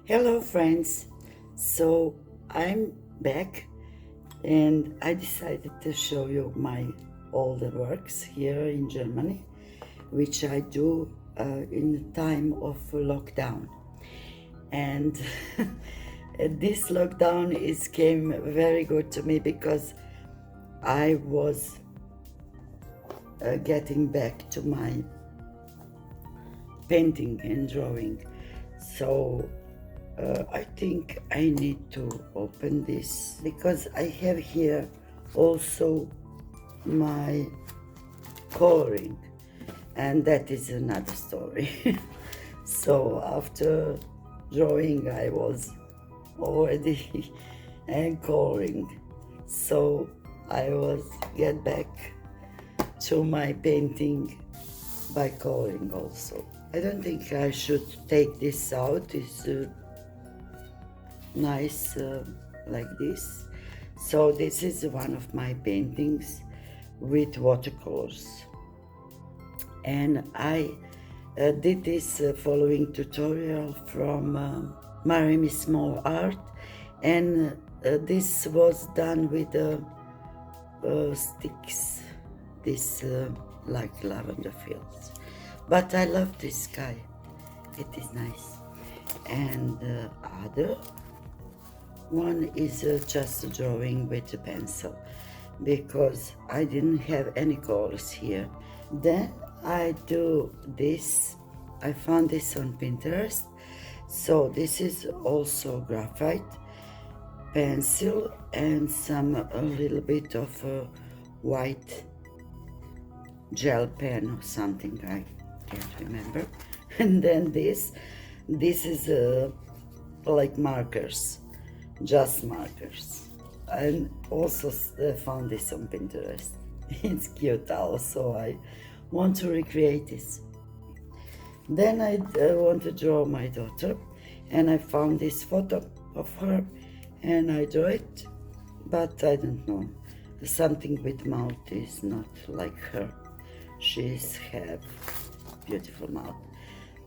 Hello, friends. So I'm back and I decided to show you my older works here in Germany, which I do in the time of lockdown. And this lockdown came very good to me because I was getting back to my painting and drawing. So I think I need to open this because I have here also my coloring, and that is another story. So after drawing, I was already and coloring. So I was get back to my painting by coloring also. I don't think I should take this out. It's nice like this. So this is one of my paintings with watercolors, and I did this following tutorial from Marimi Small Art, and this was done with sticks, this like lavender fields. But I love this sky, it is nice. And other one is just a drawing with a pencil because I didn't have any colors here. Then I do this. I found this on Pinterest. So this is also graphite pencil and a little bit of white gel pen or something, I can't remember. And then this is like markers, just markers. And also found this on Pinterest. It's cute also. I want to recreate this. Then I want to draw my daughter, and I found this photo of her, and I draw it, but I don't know. Something with mouth is not like her. She's have beautiful mouth.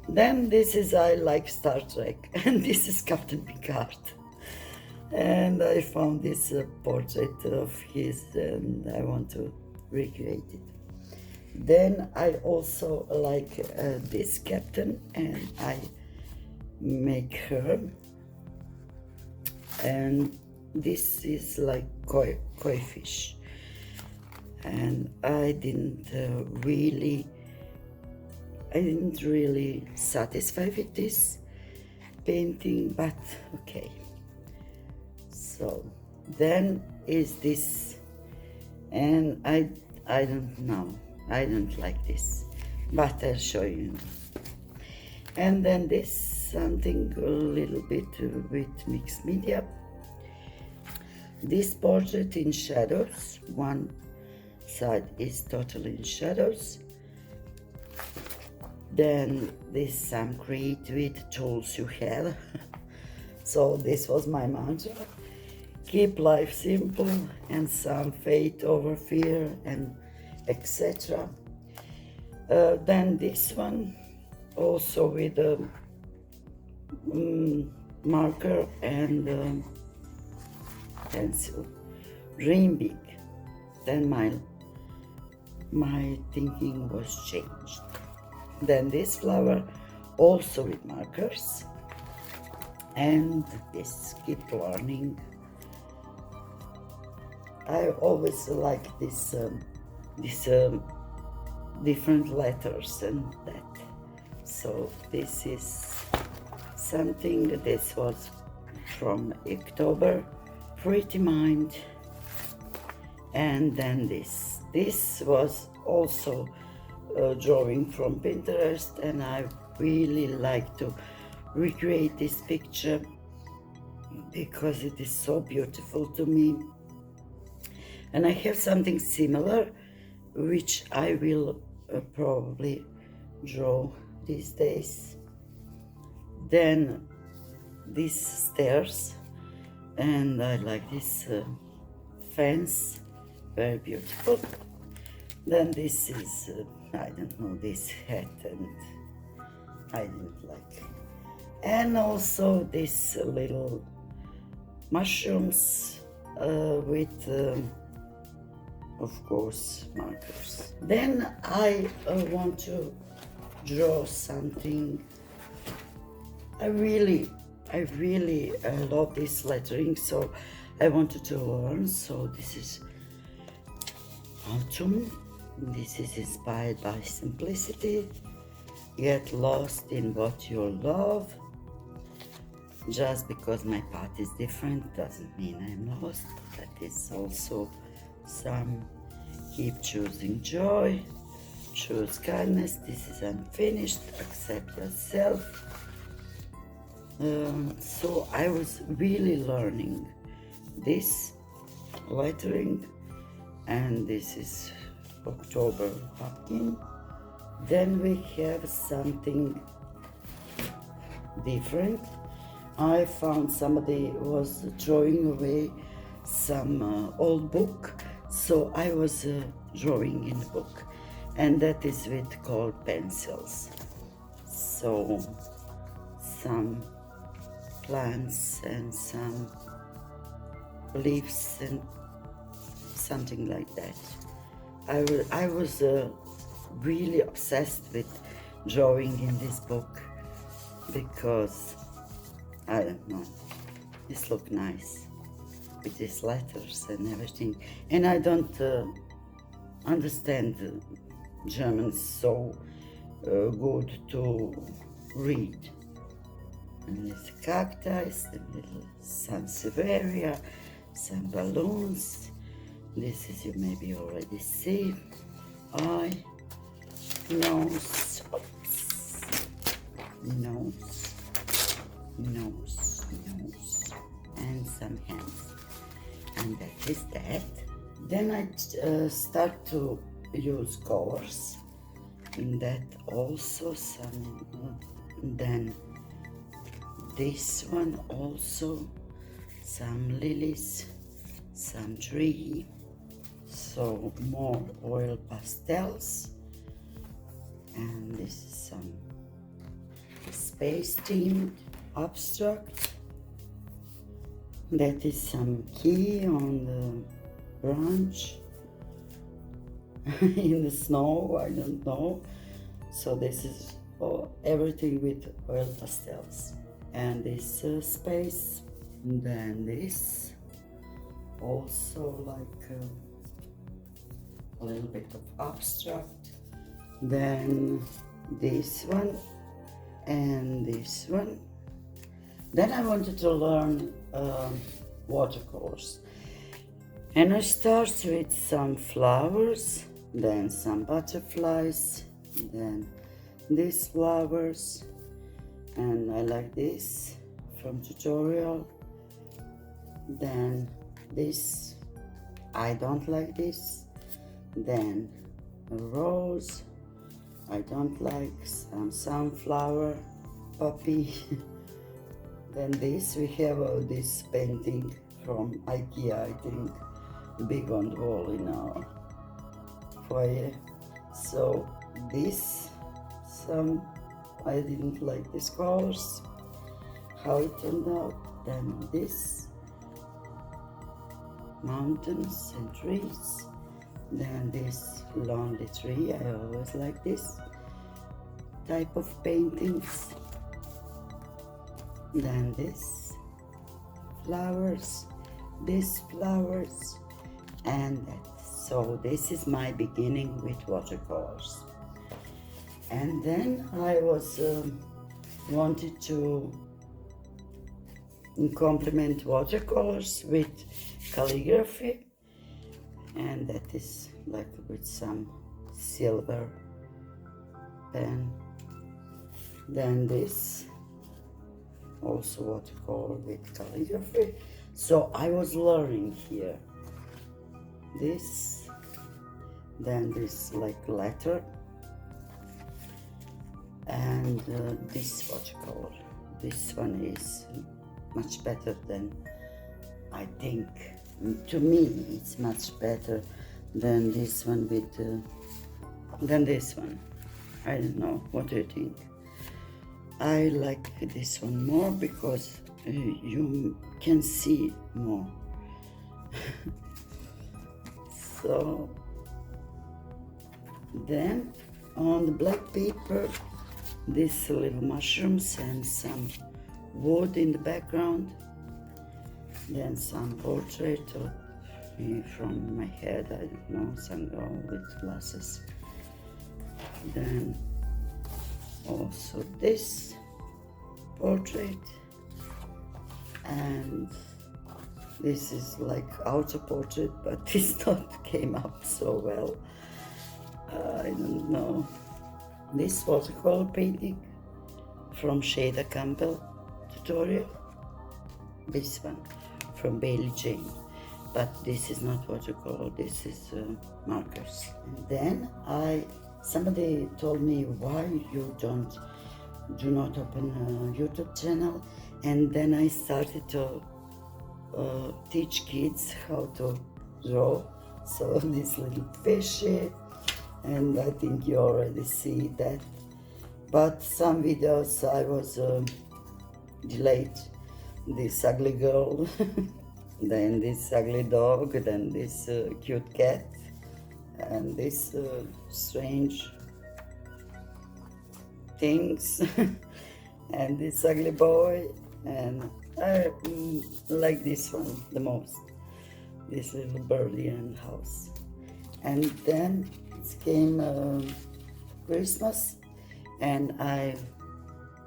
Then this is I like Star Trek, and this is Captain Picard. And I found this portrait of his, and I want to recreate it. Then I also like this captain, and I make her. And this is like koi fish. And I didn't really satisfy with this painting, but okay. So then is this, and I don't know, I don't like this, but I'll show you. And then this something a little bit with mixed media. This portrait in shadows, one side is totally in shadows. Then this some create with tools you have. So this was my mantra. Keep life simple and some faith over fear and etc. Then this one also with a marker and pencil. Dream big. Then my thinking was changed. Then this flower also with markers, and this keep learning. I always like this different letters and that. So this is something. This was from October. Pretty Mind. And then this was also a drawing from Pinterest, and I really like to recreate this picture because it is so beautiful to me. And I have something similar which I will probably draw these days. Then these stairs, and I like this fence, very beautiful. Then this is I don't know, this hat, and I didn't like. And also this little mushrooms with of course markers. Then I want to draw something. I really love this lettering, so I wanted to learn. So this is autumn. This is inspired by simplicity. Get lost in what you love. Just because my path is different doesn't mean I'm lost. That is also some keep choosing joy, choose kindness. This is unfinished, accept yourself. So I was really learning this lettering, and this is October pumpkin. Then we have something different. I found somebody was throwing away some old book, so I was drawing in the book, and that is with colored pencils. So some plants and some leaves and something like that. I was really obsessed with drawing in this book because I don't know, this look nice with these letters and everything. And I don't understand German so good to read. And this cactus, the little sansevieria, some balloons. This is, you maybe already see, eye, nose, oops, nose, and some hands. And that is that. Then I start to use colors. And that also some, then this one also, some lilies, some tree, so more oil pastels, and this is some space themed abstract. That is some key on the branch in the snow, I don't know. So this is everything with oil pastels. And this space, and then this also like a little bit of abstract. Then this one and this one. Then I wanted to learn watercolors, and I start with some flowers, then some butterflies, then these flowers, and I like this from tutorial. Then this, I don't like this. Then a rose, I don't like, some sunflower, poppy. Then this, we have this painting from IKEA, I think, big on the wall in our foyer. So this, some, I didn't like these colors, how it turned out. Then this, mountains and trees. Then this lonely tree, I always like this type of paintings. Then this, flowers, and that. So this is my beginning with watercolors. And then I was wanted to complement watercolors with calligraphy, and that is like with some silver pen. Then this, also watercolor with calligraphy. So I was learning here. This, then this like letter, and this watercolor. This one is much better than, I think, to me it's much better than this one with, than this one. I don't know, what do you think? I like this one more because you can see more. So then on the black paper, these little mushrooms and some wood in the background. Then some portrait of me from my head, I don't know, some girl with glasses. Then also this portrait, and this is like auto portrait, but this not came up so well. I don't know. This watercolor painting from Shada Campbell tutorial. This one from Bailey Jane, but this is not watercolor. This is markers. And then somebody told me why you do not open a YouTube channel, and then I started to teach kids how to draw. So this little fishy, and I think you already see that. But some videos I was delayed. This ugly girl, then this ugly dog, then this cute cat, and this strange things, and this ugly boy, and I like this one the most, this little birdie and house. And then it came Christmas, and I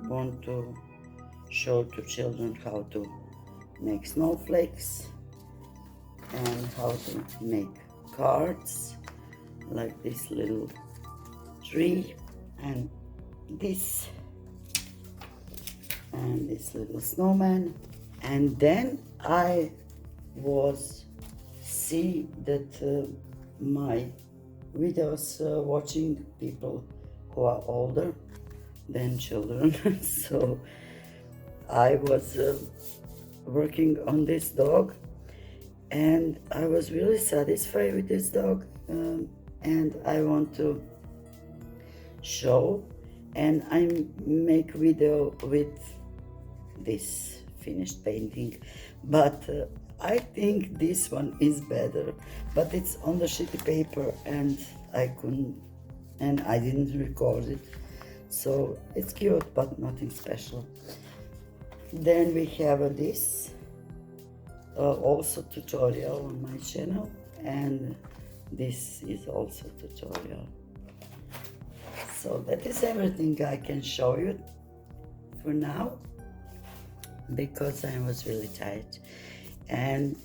want to show to children how to make snowflakes and how to make cards, like this little tree and this little snowman. And then I was see that my videos watching people who are older than children. So I was working on this dog, and I was really satisfied with this dog, and I want to show, and I make video with this finished painting, but I think this one is better, but it's on the shitty paper, and I didn't record it, so it's cute but nothing special. Then we have this also tutorial on my channel, and this is also tutorial. So that is everything I can show you for now, because I was really tired and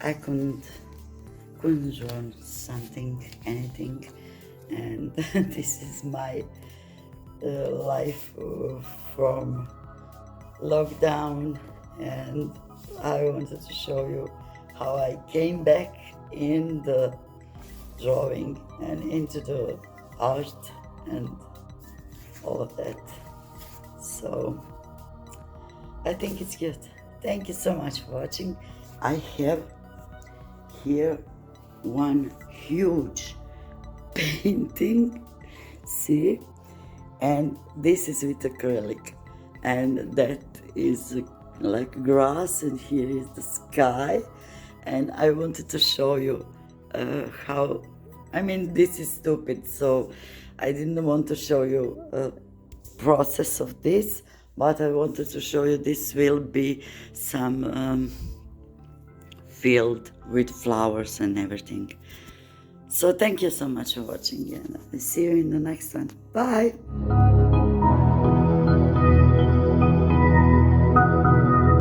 I couldn't draw anything, and this is my life from lockdown, and I wanted to show you how I came back in the drawing and into the art and all of that. So I think it's good. Thank you so much for watching. I have here one huge painting, see, and this is with acrylic, and that is like grass, and here is the sky. And I wanted to show you how, I mean, this is stupid, so I didn't want to show you a process of this, but I wanted to show you this will be some field with flowers and everything. So thank you so much for watching, and I'll see you in the next one. Bye.